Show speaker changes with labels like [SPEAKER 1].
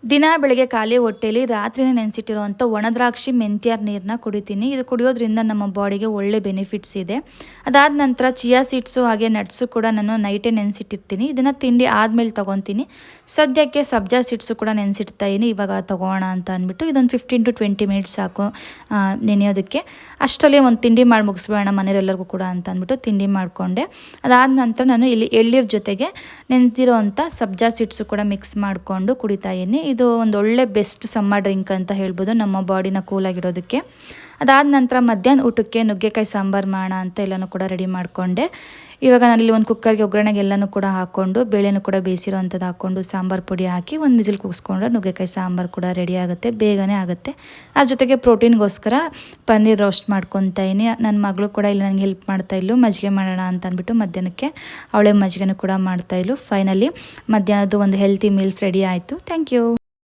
[SPEAKER 1] ದಿನ ಬೆಳಗ್ಗೆ ಖಾಲಿ ಹೊಟ್ಟೆಲಿ ರಾತ್ರಿನೇ ನೆನೆಸಿಟ್ಟಿರುವಂಥ ಒಣದ್ರಾಕ್ಷಿ ಮೆಂತ್ಯಾರ ನೀರನ್ನ ಕುಡಿತೀನಿ. ಇದು ಕುಡಿಯೋದ್ರಿಂದ ನಮ್ಮ ಬಾಡಿಗೆ ಒಳ್ಳೆ ಬೆನಿಫಿಟ್ಸ್ ಇದೆ. ಅದಾದ ನಂತರ ಚಿಯಾ ಸೀಡ್ಸು ಹಾಗೆ ನಟ್ಸು ಕೂಡ ನಾನು ನೈಟೇ ನೆನೆಸಿಟ್ಟಿರ್ತೀನಿ. ಇದನ್ನು ತಿಂಡಿ ಆದಮೇಲೆ ತೊಗೊತೀನಿ. ಸದ್ಯಕ್ಕೆ ಸಬ್ಜಾ ಸೀಡ್ಸು ಕೂಡ ನೆನೆಸಿಡ್ತಾಯಿನಿ, ಇವಾಗ ತೊಗೋಣ ಅಂತ ಅಂದ್ಬಿಟ್ಟು. ಇದೊಂದು 15 to 20 ಮಿನಿಟ್ಸ್ ಸಾಕು ನೆನೆಯೋದಕ್ಕೆ. ಅಷ್ಟರಲ್ಲಿ ಒಂದು ತಿಂಡಿ ಮಾಡಿ ಮುಗಿಸ್ಬೇಡ ಮನೆಯವರೆಲ್ಲರಿಗೂ ಕೂಡ ಅಂತ ಅಂದ್ಬಿಟ್ಟು ತಿಂಡಿ ಮಾಡಿಕೊಂಡೆ. ಅದಾದ ನಂತರ ನಾನು ಇಲ್ಲಿ ಎಳ್ನೀರ ಜೊತೆಗೆ ನೆನೆದಿರೋವಂಥ ಸಬ್ಜಾ ಸೀಡ್ಸು ಕೂಡ ಮಿಕ್ಸ್ ಮಾಡಿಕೊಂಡು ಕುಡಿತಾಯಿನಿ. ಇದು ಒಂದು ಒಳ್ಳೆ ಬೆಸ್ಟ್ ಸಮ್ಮರ್ ಡ್ರಿಂಕ್ ಅಂತ ಹೇಳ್ಬೋದು, ನಮ್ಮ ಬಾಡಿನ ಕೂಲಾಗಿಡೋದಕ್ಕೆ. ಅದಾದ ನಂತರ ಮಧ್ಯಾಹ್ನ ಊಟಕ್ಕೆ ನುಗ್ಗೆಕಾಯಿ ಸಾಂಬಾರು ಮಾಡೋಣ ಅಂತ ಎಲ್ಲನೂ ಕೂಡ ರೆಡಿ ಮಾಡಿಕೊಂಡೆ. ಇವಾಗ ನಾನಿಲ್ಲಿ ಒಂದು ಕುಕ್ಕರ್ಗೆ ಒಗ್ಗರಣೆಗೆ ಎಲ್ಲನೂ ಕೂಡ ಹಾಕ್ಕೊಂಡು ಬೇಳೆನೂ ಕೂಡ ಬೇಯಿಸಿರೋ ಅಂಥದ್ದು ಹಾಕ್ಕೊಂಡು ಸಾಂಬಾರು ಪುಡಿ ಹಾಕಿ ಒಂದು ವಿಸಿಲ್ ಕೂಗಿಸ್ಕೊಂಡ್ರೆ ನುಗ್ಗೆಕಾಯಿ ಸಾಂಬಾರು ಕೂಡ ರೆಡಿ ಆಗುತ್ತೆ, ಬೇಗನೆ ಆಗುತ್ತೆ. ಅದ್ರ ಜೊತೆಗೆ ಪ್ರೋಟೀನ್ಗೋಸ್ಕರ ಪನ್ನೀರ್ ರೋಸ್ಟ್ ಮಾಡ್ಕೊತಾಯಿನಿ. ನನ್ನ ಮಗಳು ಕೂಡ ಇಲ್ಲಿ ನನಗೆ ಹೆಲ್ಪ್ ಮಾಡ್ತಾಯಿದ್ಲು, ಮಜ್ಜಿಗೆ ಮಾಡೋಣ ಅಂತ ಅಂದ್ಬಿಟ್ಟು ಮಧ್ಯಾಹ್ನಕ್ಕೆ ಅವಳೇ ಮಜ್ಜಿಗೆನೂ ಕೂಡ ಮಾಡ್ತಾಯಿದ್ಲು. ಫೈನಲಿ ಮಧ್ಯಾಹ್ನದ್ದು ಒಂದು ಹೆಲ್ತಿ ಮೀಲ್ಸ್ ರೆಡಿ ಆಯಿತು. Thank you.